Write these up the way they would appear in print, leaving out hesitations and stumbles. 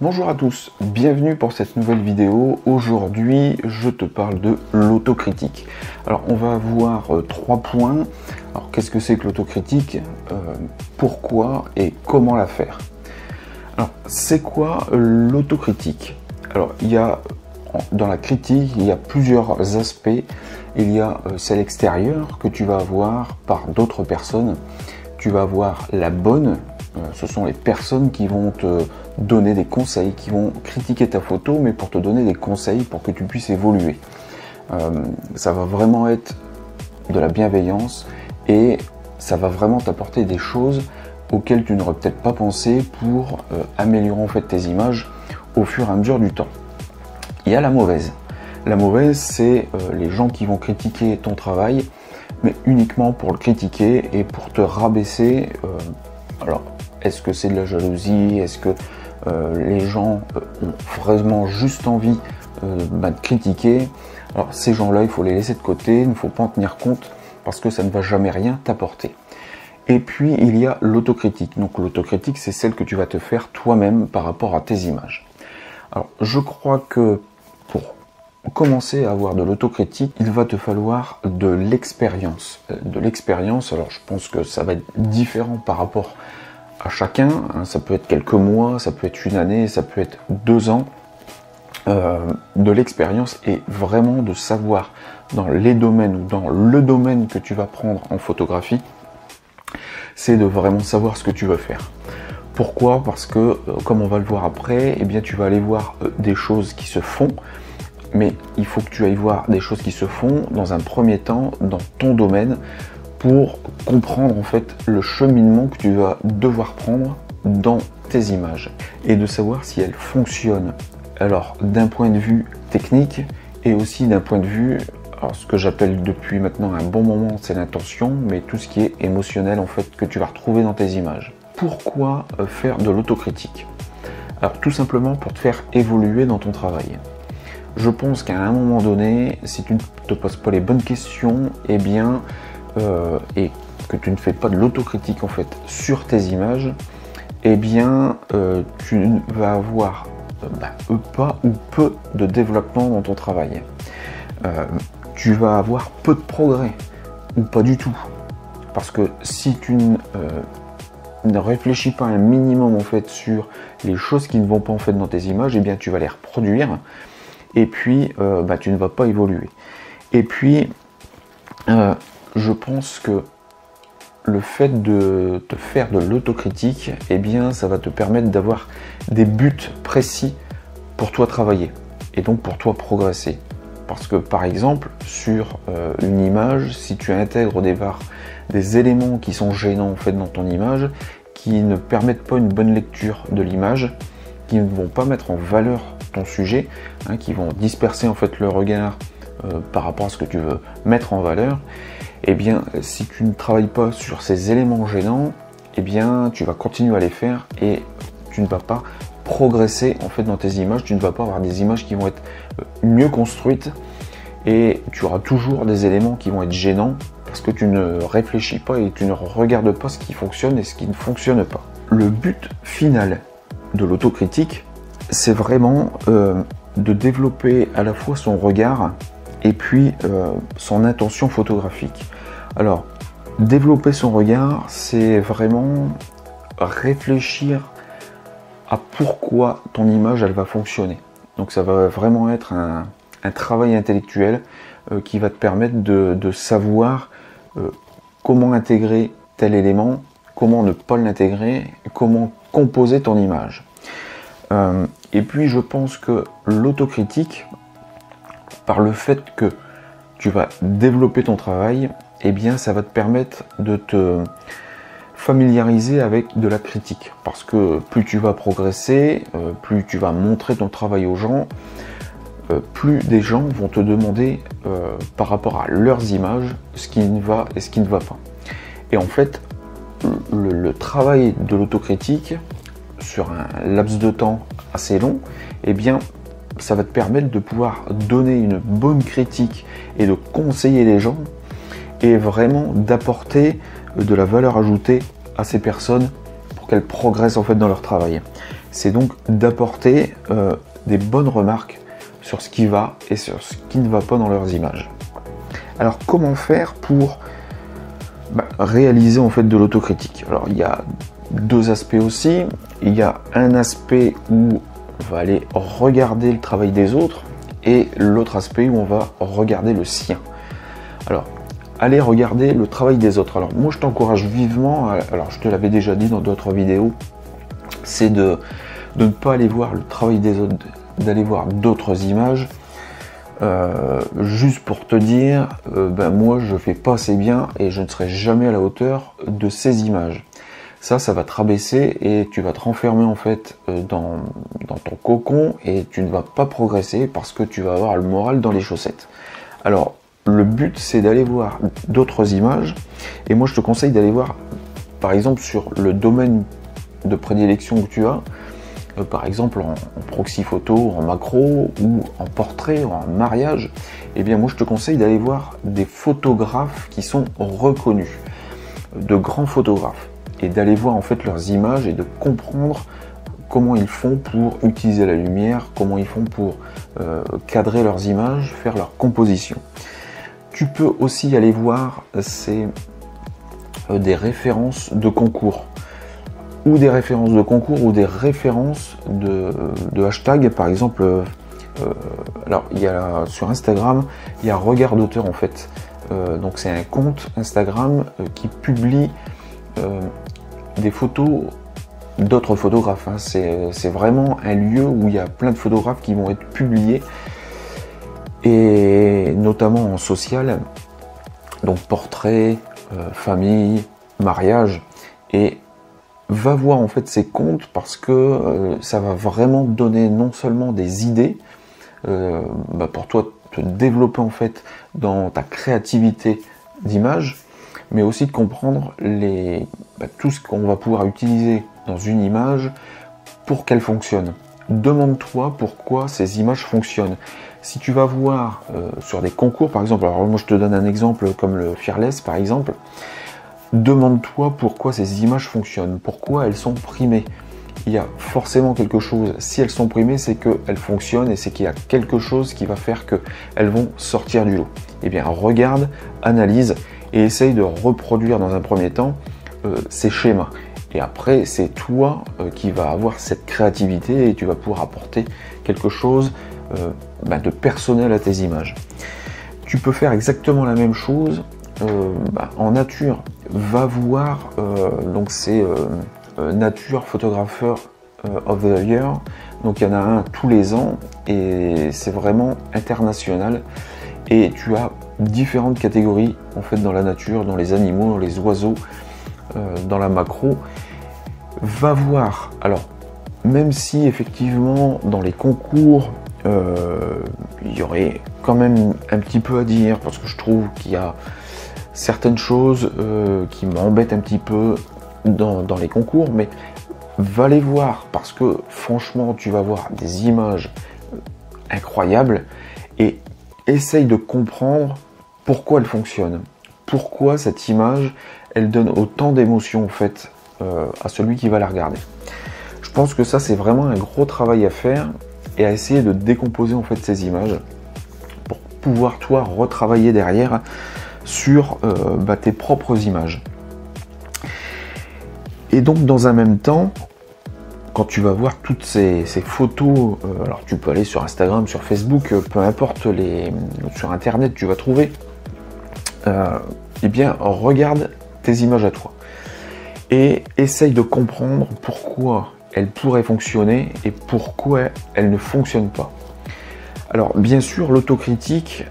Bonjour à tous, bienvenue pour cette nouvelle vidéo. Aujourd'hui, je te parle de l'autocritique. Alors, on va voir 3 points. Alors, qu'est-ce que c'est que l'autocritique? Pourquoi et comment la faire? Alors, c'est quoi l'autocritique? Alors, dans la critique, il y a plusieurs aspects. Il y a celle extérieure que tu vas avoir par d'autres personnes. Tu vas avoir la bonne. Ce sont les personnes qui vont te donner des conseils, qui vont critiquer ta photo, mais pour te donner des conseils pour que tu puisses évoluer. Ça va vraiment être de la bienveillance et ça va vraiment t'apporter des choses auxquelles tu n'aurais peut-être pas pensé pour améliorer en fait tes images au fur et à mesure du temps. Il y a la mauvaise. La mauvaise, c'est les gens qui vont critiquer ton travail, mais uniquement pour le critiquer et pour te rabaisser. Alors, est-ce que c'est de la jalousie? Est-ce que les gens ont vraiment juste envie de critiquer? Alors, ces gens-là, il faut les laisser de côté, il ne faut pas en tenir compte parce que ça ne va jamais rien t'apporter. Et puis, il y a l'autocritique. Donc, l'autocritique, c'est celle que tu vas te faire toi-même par rapport à tes images. Alors, je crois que pour commencer à avoir de l'autocritique, il va te falloir de l'expérience. De l'expérience, alors je pense que ça va être différent par rapport à chacun, ça peut être quelques mois, ça peut être une année, ça peut être 2 ans, de l'expérience et vraiment de savoir dans les domaines ou dans le domaine que tu vas prendre en photographie, c'est de vraiment savoir ce que tu veux faire. Pourquoi? Parce que, comme on va le voir après, eh bien, tu vas aller voir des choses qui se font, mais il faut que tu ailles voir des choses qui se font dans un premier temps dans ton domaine, pour comprendre en fait le cheminement que tu vas devoir prendre dans tes images et de savoir si elles fonctionnent. Alors d'un point de vue technique et aussi d'un point de vue, alors ce que j'appelle depuis maintenant un bon moment, c'est l'intention, mais tout ce qui est émotionnel en fait que tu vas retrouver dans tes images. Pourquoi faire de l'autocritique? Alors tout simplement pour te faire évoluer dans ton travail. Je pense qu'à un moment donné, si tu ne te poses pas les bonnes questions, eh bien et que tu ne fais pas de l'autocritique en fait sur tes images, eh bien tu vas avoir pas ou peu de développement dans ton travail. Tu vas avoir peu de progrès ou pas du tout, parce que si tu ne réfléchis pas un minimum en fait sur les choses qui ne vont pas en fait dans tes images, eh bien tu vas les reproduire et puis tu ne vas pas évoluer. Et puis je pense que le fait de te faire de l'autocritique, eh bien, ça va te permettre d'avoir des buts précis pour toi travailler et donc pour toi progresser. Parce que par exemple, sur une image, si tu intègres au départ des éléments qui sont gênants en fait dans ton image, qui ne permettent pas une bonne lecture de l'image, qui ne vont pas mettre en valeur ton sujet, qui vont disperser en fait le regard par rapport à ce que tu veux mettre en valeur, eh bien, si tu ne travailles pas sur ces éléments gênants, eh bien, tu vas continuer à les faire et tu ne vas pas progresser en fait dans tes images. Tu ne vas pas avoir des images qui vont être mieux construites et tu auras toujours des éléments qui vont être gênants parce que tu ne réfléchis pas et tu ne regardes pas ce qui fonctionne et ce qui ne fonctionne pas. Le but final de l'autocritique, c'est vraiment de développer à la fois son regard et puis son intention photographique. Alors, développer son regard, c'est vraiment réfléchir à pourquoi ton image elle va fonctionner. Donc ça va vraiment être un travail intellectuel qui va te permettre de savoir comment intégrer tel élément, comment ne pas l'intégrer, comment composer ton image. Et puis je pense que l'autocritique, par le fait que tu vas développer ton travail, eh bien ça va te permettre de te familiariser avec de la critique. Parce que plus tu vas progresser, plus tu vas montrer ton travail aux gens, plus des gens vont te demander par rapport à leurs images ce qui va et ce qui ne va pas. Et en fait, le travail de l'autocritique sur un laps de temps assez long, eh bien ça va te permettre de pouvoir donner une bonne critique et de conseiller les gens et vraiment d'apporter de la valeur ajoutée à ces personnes pour qu'elles progressent en fait dans leur travail. c'est donc d'apporter des bonnes remarques sur ce qui va et sur ce qui ne va pas dans leurs images. Alors comment faire pour réaliser en fait de l'autocritique? Alors il y a deux aspects aussi. Il y a un aspect où on va aller regarder le travail des autres et l'autre aspect où on va regarder le sien. Alors aller regarder le travail des autres. Alors moi je t'encourage vivement, alors je te l'avais déjà dit dans d'autres vidéos, c'est de ne pas aller voir le travail des autres, d'aller voir d'autres images juste pour te dire moi je fais pas assez bien et je ne serai jamais à la hauteur de ces images. Ça va te rabaisser et tu vas te renfermer en fait dans ton cocon et tu ne vas pas progresser parce que tu vas avoir le moral dans les chaussettes. Alors le but c'est d'aller voir d'autres images et moi je te conseille d'aller voir par exemple sur le domaine de prédilection que tu as, par exemple en proxy photo, en macro ou en portrait ou en mariage. Et bien moi je te conseille d'aller voir des photographes qui sont reconnus, de grands photographes, et d'aller voir en fait leurs images et de comprendre comment ils font pour utiliser la lumière, comment ils font pour cadrer leurs images, faire leur composition. Tu peux aussi aller voir des références de concours, ou des références de concours, ou des références de hashtags, par exemple. Alors, il y a sur Instagram, il y a Regard d'auteur en fait. Donc, c'est un compte Instagram qui publie des photos d'autres photographes. Hein. C'est vraiment un lieu où il y a plein de photographes qui vont être publiés, et notamment en social, donc portrait, famille, mariage, et va voir en fait ces comptes parce que ça va vraiment donner non seulement des idées pour toi te développer en fait dans ta créativité d'image, mais aussi de comprendre tout ce qu'on va pouvoir utiliser dans une image pour qu'elle fonctionne. Demande-toi pourquoi ces images fonctionnent. Si tu vas voir sur des concours par exemple, alors moi je te donne un exemple comme le Fearless par exemple, demande-toi pourquoi ces images fonctionnent, pourquoi elles sont primées. Il y a forcément quelque chose, si elles sont primées, c'est qu'elles fonctionnent et c'est qu'il y a quelque chose qui va faire qu'elles vont sortir du lot. Eh bien regarde, analyse et essaye de reproduire dans un premier temps ces schémas. Et après, c'est toi qui vas avoir cette créativité et tu vas pouvoir apporter quelque chose de personnel à tes images. Tu peux faire exactement la même chose en nature. Va voir, donc c'est Nature Photographer of the Year. Donc il y en a un tous les ans et c'est vraiment international. Et tu as différentes catégories en fait dans la nature, dans les animaux, dans les oiseaux, dans la macro. Va voir, alors même si effectivement dans les concours il y aurait quand même un petit peu à dire parce que je trouve qu'il y a certaines choses qui m'embêtent un petit peu dans les concours, mais va les voir parce que franchement tu vas voir des images incroyables et essaye de comprendre pourquoi elle fonctionne, pourquoi cette image elle donne autant d'émotions en fait à celui qui va la regarder. Je pense que ça c'est vraiment un gros travail à faire et à essayer de décomposer en fait ces images pour pouvoir toi retravailler derrière sur tes propres images. Et donc dans un même temps, quand tu vas voir toutes ces photos, alors tu peux aller sur Instagram, sur Facebook, peu importe, sur internet tu vas trouver, eh bien regarde tes images à toi et essaye de comprendre pourquoi elles pourraient fonctionner et pourquoi elles ne fonctionnent pas. Alors bien sûr l'autocritique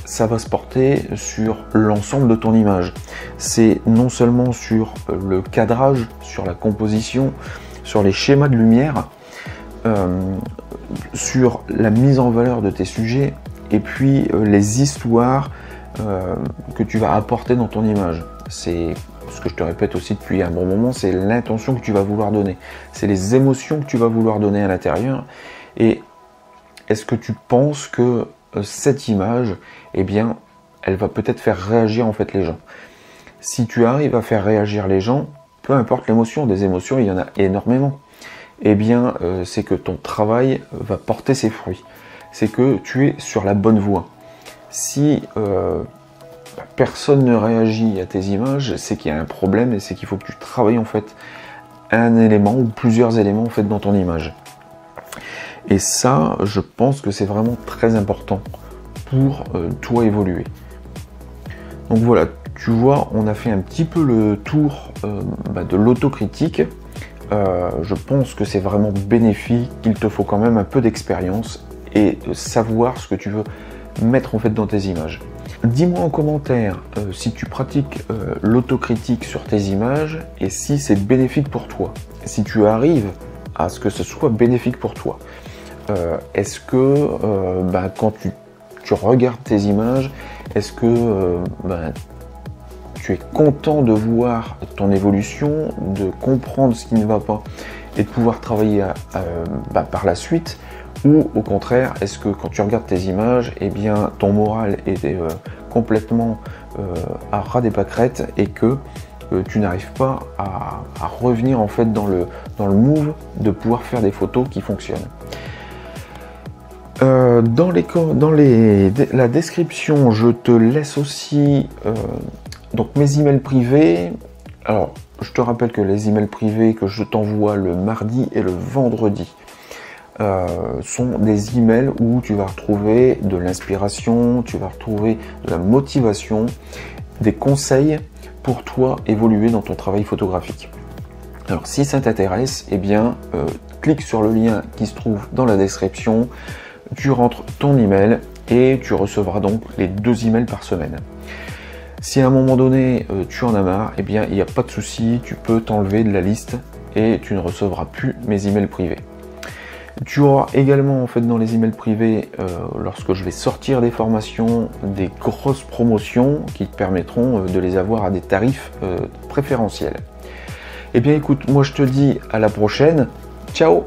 ça va se porter sur l'ensemble de ton image. C'est non seulement sur le cadrage, sur la composition, sur les schémas de lumière, sur la mise en valeur de tes sujets et puis les histoires que tu vas apporter dans ton image. C'est ce que je te répète aussi depuis un bon moment, c'est l'intention que tu vas vouloir donner. C'est les émotions que tu vas vouloir donner à l'intérieur. Et est-ce que tu penses que cette image, eh bien, elle va peut-être faire réagir en fait les gens? Si tu arrives à faire réagir les gens, peu importe l'émotion, des émotions, il y en a énormément. eh bien c'est que ton travail va porter ses fruits. C'est que tu es sur la bonne voie. Si personne ne réagit à tes images, c'est qu'il y a un problème et c'est qu'il faut que tu travailles en fait un élément ou plusieurs éléments en fait dans ton image. Et ça, je pense que c'est vraiment très important pour toi évoluer. Donc voilà, tu vois, on a fait un petit peu le tour de l'autocritique. Je pense que c'est vraiment bénéfique, qu'il te faut quand même un peu d'expérience et de savoir ce que tu veux mettre en fait dans tes images. Dis-moi en commentaire si tu pratiques l'autocritique sur tes images et si c'est bénéfique pour toi. Si tu arrives à ce que ce soit bénéfique pour toi. Est-ce que quand tu regardes tes images, est-ce que tu es content de voir ton évolution, de comprendre ce qui ne va pas et de pouvoir travailler par la suite? Ou au contraire, est-ce que quand tu regardes tes images, eh bien ton moral est complètement à ras des pâquerettes et que tu n'arrives pas à revenir en fait dans le move de pouvoir faire des photos qui fonctionnent. Dans la description, je te laisse aussi donc mes emails privés. Alors, je te rappelle que les emails privés que je t'envoie le mardi et le vendredi sont des emails où tu vas retrouver de l'inspiration, tu vas retrouver de la motivation, des conseils pour toi évoluer dans ton travail photographique. Alors si ça t'intéresse, eh bien clique sur le lien qui se trouve dans la description, tu rentres ton email et tu recevras donc les 2 emails par semaine. Si à un moment donné tu en as marre, eh bien il n'y a pas de souci, tu peux t'enlever de la liste et tu ne recevras plus mes emails privés. Tu auras également en fait dans les emails privés, lorsque je vais sortir des formations, des grosses promotions qui te permettront de les avoir à des tarifs préférentiels. Eh bien écoute, moi je te dis à la prochaine, ciao!